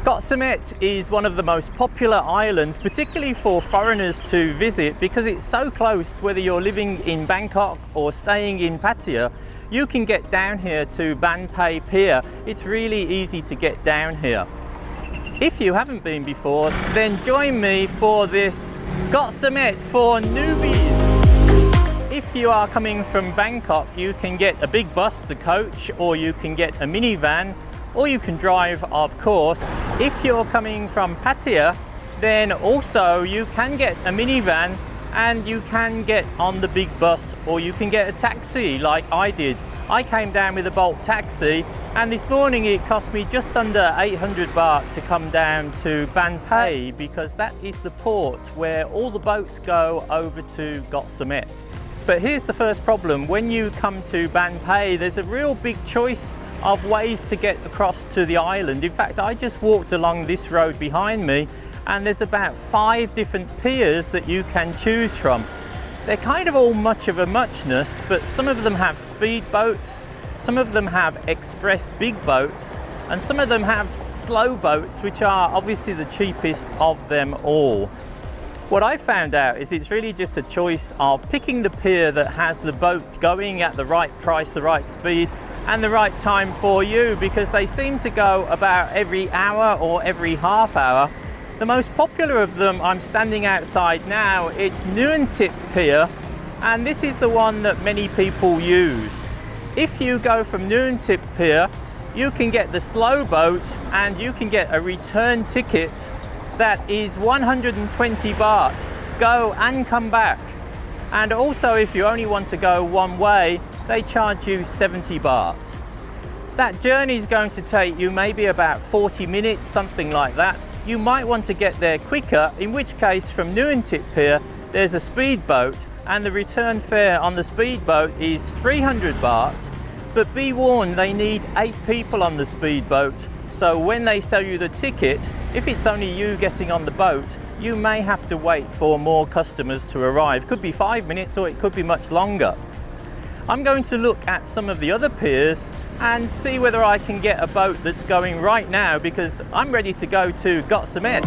Koh Samet is one of the most popular islands, particularly for foreigners to visit, because it's so close. Whether you're living in Bangkok or staying in Pattaya, you can get down here to Ban Phe Pier. It's really easy to get down here. If you haven't been before, then join me for this Koh Samet for newbies. If you are coming from Bangkok, you can get a big bus, the coach, or you can get a minivan, or you can drive, of course. If you're coming from Pattaya, then also you can get a minivan and you can get on the big bus, or you can get a taxi like I did. I came down with a Bolt taxi, and this morning it cost me just under 800 baht to come down to Ban Phe, because that is the port where all the boats go over to Koh Samet. But here's the first problem. When you come to Ban Phe, there's a real big choice of ways to get across to the island. In fact, I just walked along this road behind me, and there's about 5 different piers that you can choose from. They're kind of all much of a muchness, but some of them have speedboats, some of them have express big boats, and some of them have slow boats, which are obviously the cheapest of them all. What I found out is it's really just a choice of picking the pier that has the boat going at the right price, the right speed, and the right time for you, because they seem to go about every hour or every half hour. The most popular of them, I'm standing outside now, it's NEWBIES Pier, and this is the one that many people use. If you go from NEWBIES Pier, you can get the slow boat and you can get a return ticket that is 120 baht, go and come back. And also, if you only want to go one way, they charge you 70 baht. That journey is going to take you maybe about 40 minutes, something like that. You might want to get there quicker, in which case from NEWBIES Pier there's a speedboat, and the return fare on the speedboat is 300 baht. But be warned, they need 8 people on the speedboat, so when they sell you the ticket, if it's only you getting on the boat, you may have to wait for more customers to arrive. Could be 5 minutes or it could be much longer. I'm going to look at some of the other piers and see whether I can get a boat that's going right now, because I'm ready to go to Koh Samet.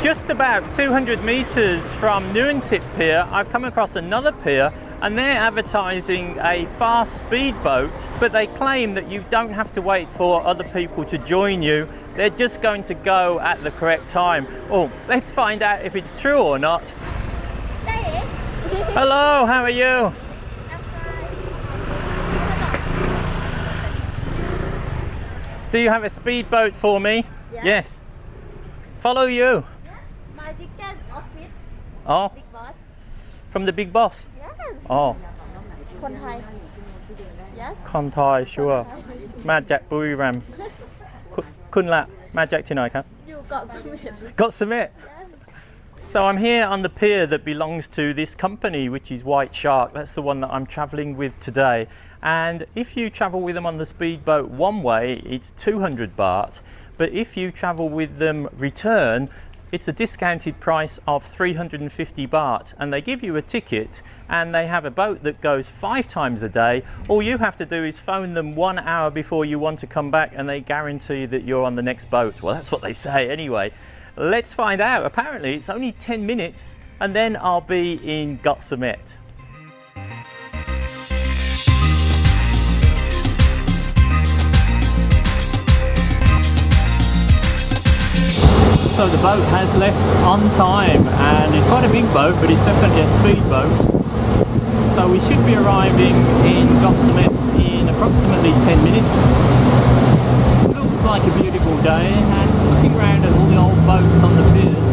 Just about 200 meters from NEWBIES Pier, I've come across another pier, and they're advertising a fast speedboat, but they claim that you don't have to wait for other people to join you. They're just going to go at the correct time. Oh, let's find out if it's true or not. Hello, how are you? Do you have a speedboat for me? Yes. Follow you. My ticket office. Oh. Big boss. From the big boss? Yes. Oh. คนไทย Yes. คนไทย sure มาจากบุรีรัมย์ คุณล่ะมาจากที่ไหนครับ อยู่เกาะเสม็ด Koh Samet. So I'm here on the pier that belongs to this company, which is White Shark. That's the one that I'm traveling with today. And if you travel with them on the speedboat one way, it's 200 baht. But if you travel with them return, it's a discounted price of 350 baht. And they give you a ticket, and they have a boat that goes 5 times a day. All you have to do is phone them 1 hour before you want to come back, and they guarantee that you're on the next boat. Well, that's what they say anyway. Let's find out. Apparently it's only 10 minutes and then I'll be in Koh Samet. So the boat has left on time, and it's quite a big boat, but it's definitely a speedboat. So we should be arriving in Koh Samet in approximately 10 minutes. Looks like a beautiful day, and looking around at all the old boats on the piers,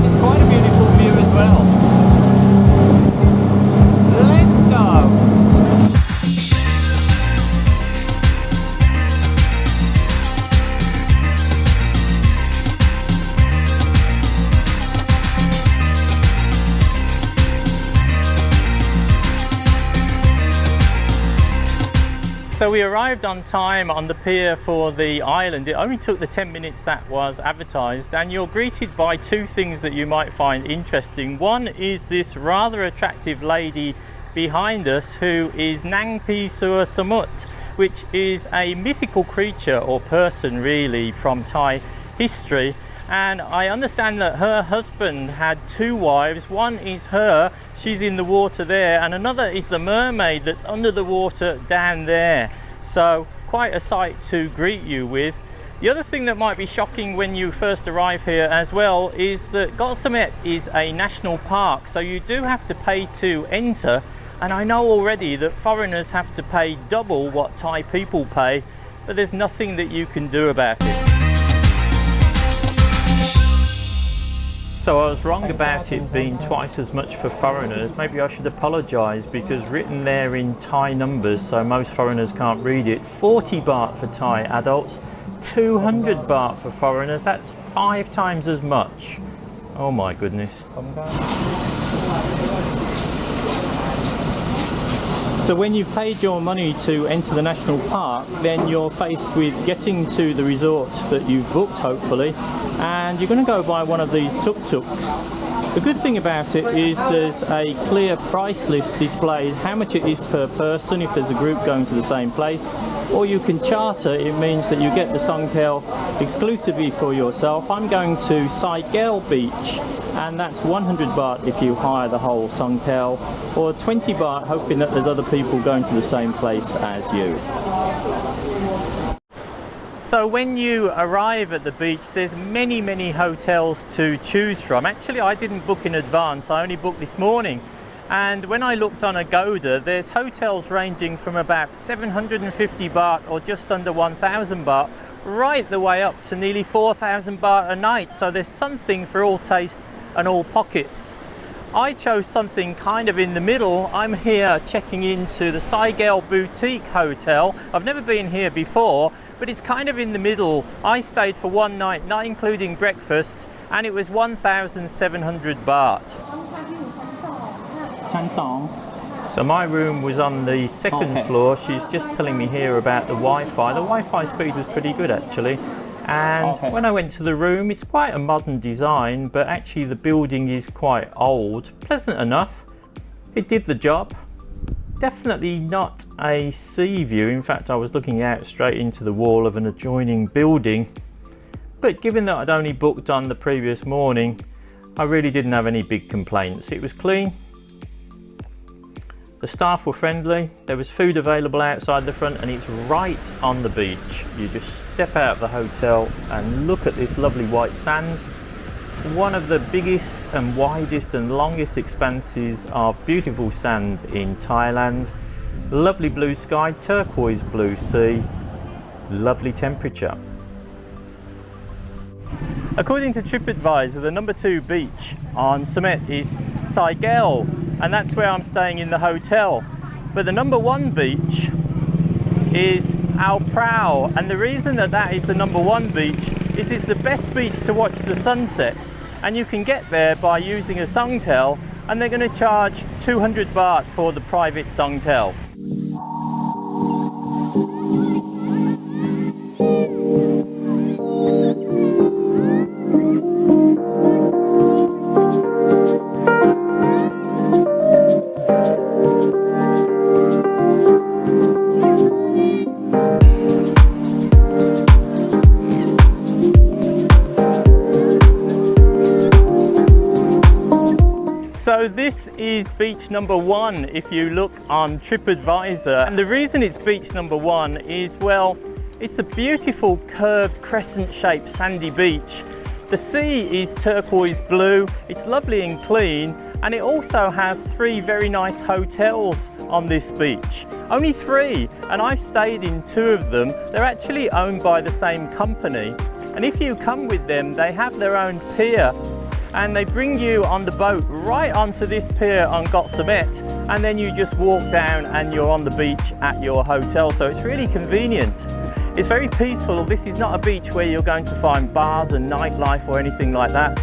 it's quite a beautiful view as well. Let's go! So we arrived on time on the pier for the island. It only took the 10 minutes that was advertised, and you're greeted by 2 things that you might find interesting. One is this rather attractive lady behind us, who is Ban Phe Pier, which is a mythical creature or person really from Thai history. And I understand that her husband had two wives. One is her, she's in the water there, and another is the mermaid that's under the water down there. So quite a sight to greet you with. The other thing that might be shocking when you first arrive here as well is that Koh Samet is a national park, so you do have to pay to enter. And I know already that foreigners have to pay double what Thai people pay, but there's nothing that you can do about it. So I was wrong about it being twice as much for foreigners. Maybe I should apologise, because written there in Thai numbers, so most foreigners can't read it, 40 baht for Thai adults, 200 baht for foreigners. That's 5 times as much. Oh my goodness. So when you've paid your money to enter the national park, then you're faced with getting to the resort that you've booked, hopefully, and you're going to go by one of these tuk-tuks. The good thing about it is there's a clear price list displayed, how much it is per person if there's a group going to the same place. Or you can charter. It means that you get the songthaew exclusively for yourself. I'm going to Kaew beach, and that's 100 baht if you hire the whole songthaew, or 20 baht hoping that there's other people going to the same place as you. So when you arrive at the beach, there's many hotels to choose from. Actually, I didn't book in advance, I only booked this morning. And when I looked on Agoda, there's hotels ranging from about 750 baht or just under 1,000 baht, right the way up to nearly 4,000 baht a night. So there's something for all tastes and all pockets. I chose something kind of in the middle. I'm here checking into the Kaew Boutique Hotel. I've never been here before, but it's kind of in the middle. I stayed for one night, not including breakfast, and it was 1,700 baht. So my room was on the second floor. She's just telling me here about the Wi-Fi. The Wi-Fi speed was pretty good actually. And when I went to the room, it's quite a modern design, but actually the building is quite old. Pleasant enough. It did the job. Definitely not a sea view. In fact, I was looking out straight into the wall of an adjoining building. But given that I'd only booked on the previous morning, I really didn't have any big complaints. It was clean. The staff were friendly, there was food available outside the front, and it's right on the beach. You just step out of the hotel and look at this lovely white sand. One of the biggest and widest and longest expanses of beautiful sand in Thailand. Lovely blue sky, turquoise blue sea, lovely temperature. According to TripAdvisor, the number 2 beach on Samet is Kaew, and that's where I'm staying in the hotel. But the number 1 beach is Prao, and the reason that that is the number 1 beach is it's the best beach to watch the sunset, and you can get there by using a songthaew, and they're going to charge 200 baht for the private songthaew. So this is beach number 1 if you look on TripAdvisor, and the reason it's beach number 1 is, well, it's a beautiful curved crescent shaped sandy beach. The sea is turquoise blue, it's lovely and clean, and it also has 3 very nice hotels on this beach. Only 3, and I've stayed in 2 of them. They're actually owned by the same company, and if you come with them, they have their own pier, and they bring you on the boat right onto this pier on Koh Samet, and then you just walk down and you're on the beach at your hotel. So it's really convenient. It's very peaceful. This is not a beach where you're going to find bars and nightlife or anything like that.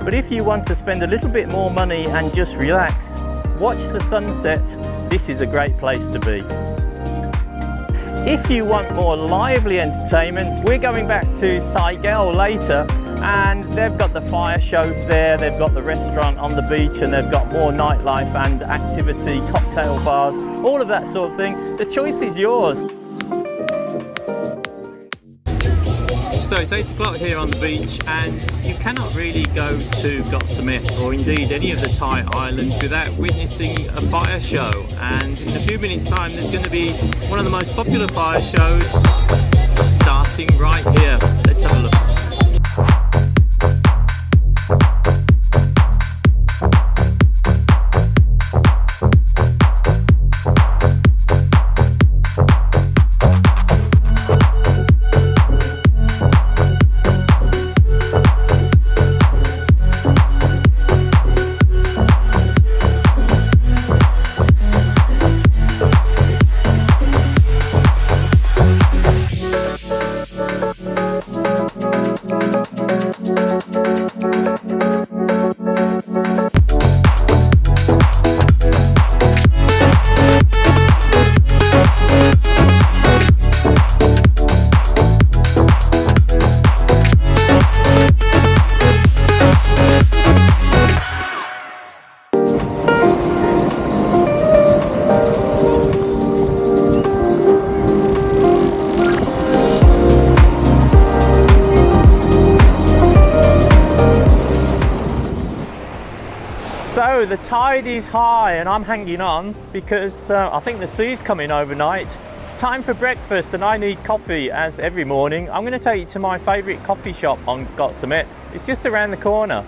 But if you want to spend a little bit more money and just relax, watch the sunset, this is a great place to be. If you want more lively entertainment, we're going back to Kaew later, and they've got the fire show there, they've got the restaurant on the beach, and they've got more nightlife and activity, cocktail bars, all of that sort of thing. The choice is yours. So it's 8 o'clock here on the beach, and you cannot really go to Koh Samet or indeed any of the Thai islands without witnessing a fire show. And in a few minutes time there's going to be one of the most popular fire shows starting right here. Let's have a look. So the tide is high and I'm hanging on because I think the sea's coming overnight. Time for breakfast and I need coffee as every morning. I'm going to take you to my favourite coffee shop on Koh Samet. It's just around the corner.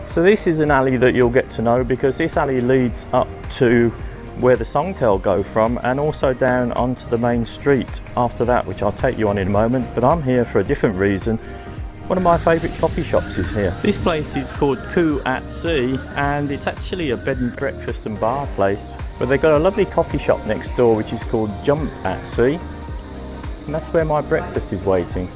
So this is an alley that you'll get to know because this alley leads up to where the Songtel go from and also down onto the main street after that, which I'll take you on in a moment. But I'm here for a different reason. One of my favourite coffee shops is here. This place is called Kaew at Sea, and it's actually a bed and breakfast and bar place, but they've got a lovely coffee shop next door which is called Jump at Sea, and that's where my breakfast is waiting.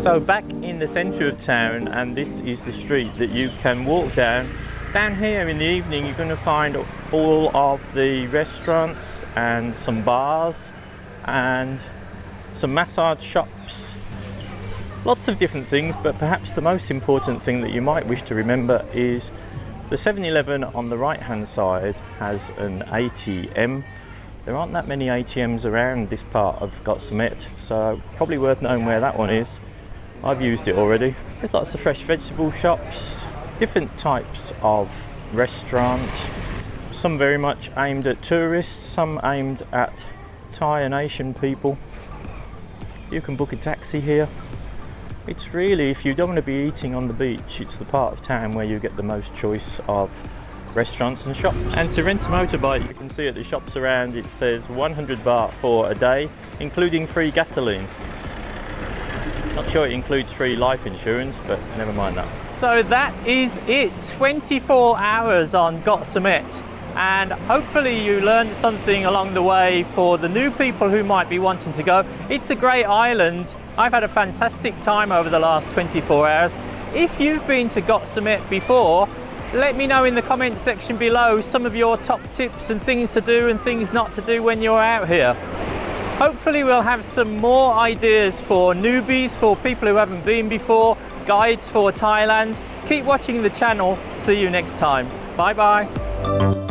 So back in the centre of town, and this is the street that you can walk down. Down here in the evening you're going to find all of the restaurants and some bars and some massage shops. Lots of different things, but perhaps the most important thing that you might wish to remember is the 7-Eleven on the right hand side has an ATM. There aren't that many ATMs around this part of Koh Samet, so probably worth knowing where that one is. I've used it already. There's lots of fresh vegetable shops, different types of restaurants, some very much aimed at tourists, some aimed at Thai and Asian people. You can book a taxi here. It's really, if you don't want to be eating on the beach, it's the part of town where you get the most choice of restaurants and shops. And to rent a motorbike, you can see at the shops around it says 100 baht for a day, including free gasoline. Not sure it includes free life insurance, but never mind that. So that is it, 24 hours on Koh Samet, and hopefully you learned something along the way for the new people who might be wanting to go. It's a great island. I've had a fantastic time over the last 24 hours. If you've been to Koh Samet before, let me know in the comment section below some of your top tips and things to do and things not to do when you're out here. Hopefully we'll have some more ideas for newbies, for people who haven't been before, guides for Thailand. Keep watching the channel. See you next time. Bye bye.